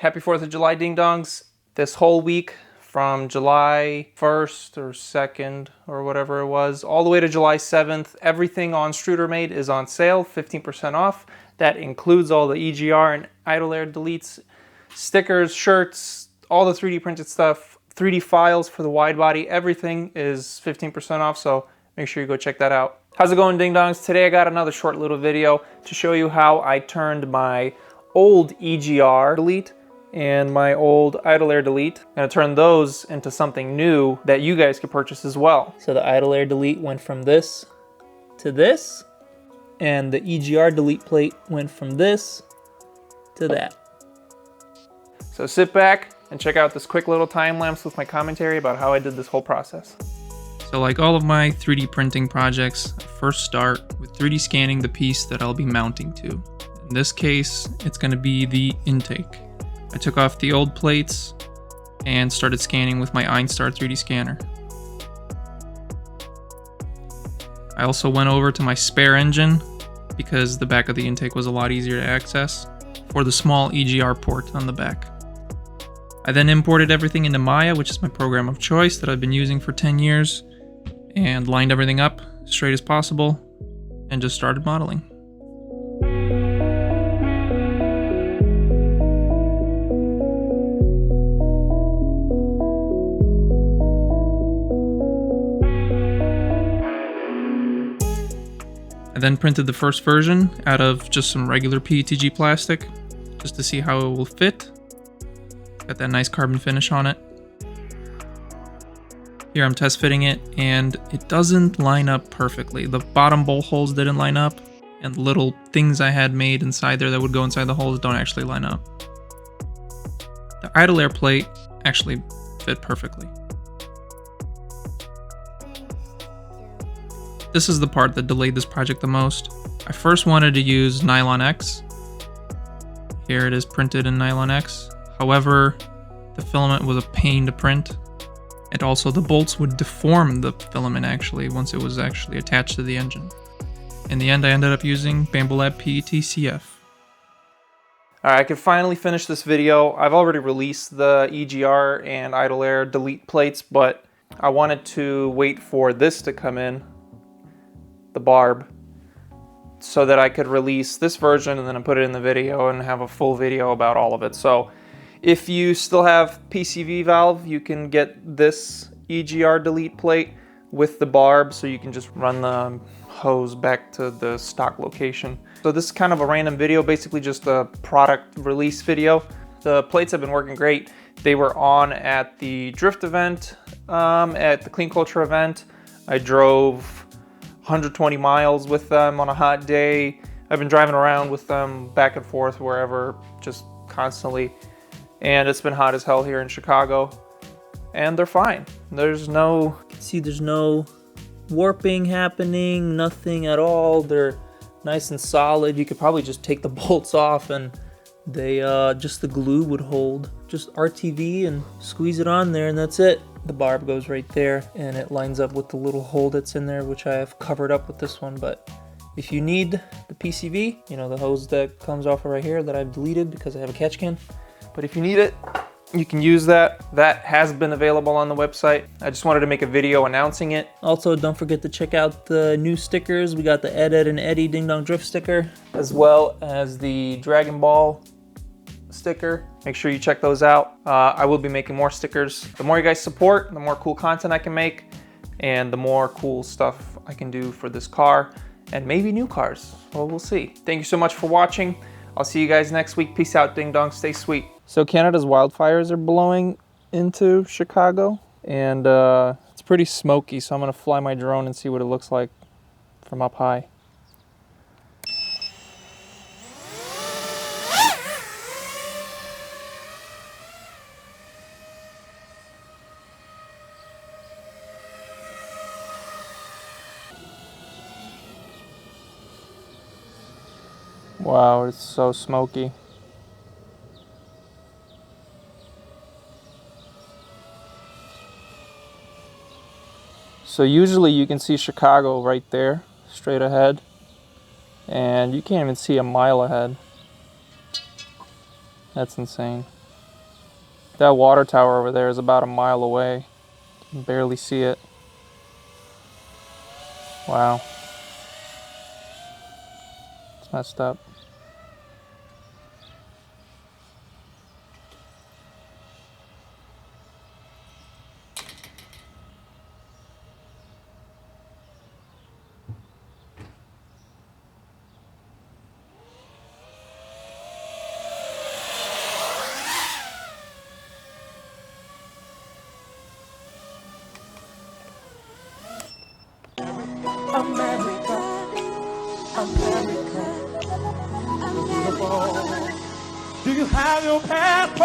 Happy 4th of July, Ding Dongs. This whole week from July 1st or 2nd or whatever it was, all the way to July 7th, everything on StruderMade is on sale, 15% off. That includes all the EGR and idle air deletes, stickers, shirts, all the 3D printed stuff, 3D files for the wide body, everything is 15% off, so make sure you go check that out. How's it going, Ding Dongs? Today I got another short little video to show you how I turned my old EGR delete and my old idle air delete. I'm gonna turn those into something new that you guys can purchase as well. So the idle air delete went from this to this, and the EGR delete plate went from this to that. So sit back and check out this quick little time lapse with my commentary about how I did this whole process. So like all of my 3D printing projects, I first start with 3D scanning the piece that I'll be mounting to. In this case, it's going to be the intake. I took off the old plates and started scanning with my Einstar 3D scanner. I also went over to my spare engine because the back of the intake was a lot easier to access for the small EGR port on the back. I then imported everything into Maya, which is my program of choice that I've been using for 10 years, and lined everything up straight as possible and just started modeling. I then printed the first version out of just some regular PETG plastic just to see how it will fit. Got that nice carbon finish on it. Here I'm test fitting it and it doesn't line up perfectly. The bottom bowl holes didn't line up and the little things I had made inside there that would go inside the holes don't actually line up. The idle air plate actually fit perfectly. This is the part that delayed this project the most. I first wanted to use Nylon X. Here it is printed in Nylon X. However, the filament was a pain to print. And also the bolts would deform the filament actually once it was actually attached to the engine. In the end, I ended up using Bambu Lab PET CF. Alright, I can finally finish this video. I've already released the EGR and idle air delete plates, but I wanted to wait for this to come in, the barb, so that I could release this version and then put it in the video and have a full video about all of it. So if you still have PCV valve, you can get this EGR delete plate with the barb so you can just run the hose back to the stock location. So this is kind of a random video, basically just a product release video. The plates have been working great. They were on at the Drift event, at the Clean Culture event. I drove 120 miles with them on a hot day. I've been driving around with them back and forth wherever, just constantly. And it's been hot as hell here in Chicago. And they're fine. There's no warping happening, nothing at all. They're nice and solid. You could probably just take the bolts off and they just the glue would hold. Just RTV and squeeze it on there and that's it. The barb goes right there and it lines up with the little hole that's in there, which I have covered up with this one. But if you need the PCV, you know, the hose that comes off of right here that I've deleted because I have a catch can. But if you need it, you can use that. That has been available on the website. I just wanted to make a video announcing it. Also, don't forget to check out the new stickers. We got the Ed, Ed, and Eddie Ding Dong Drift sticker, as well as the Dragon Ball sticker. Make sure you check those out. I will be making more stickers. The more you guys support, the more cool content I can make, and the more cool stuff I can do for this car, and maybe new cars. Well, we'll see. Thank you so much for watching. I'll see you guys next week. Peace out, Ding Dong. Stay sweet. So Canada's wildfires are blowing into Chicago, and it's pretty smoky, so I'm gonna fly my drone and see what it looks like from up high. Wow, it's so smoky. So usually you can see Chicago right there, straight ahead, and you can't even see a mile ahead. That's insane. That water tower over there is about a mile away. You can barely see it. Wow. It's messed up. America, America, beautiful. Do you have your passport?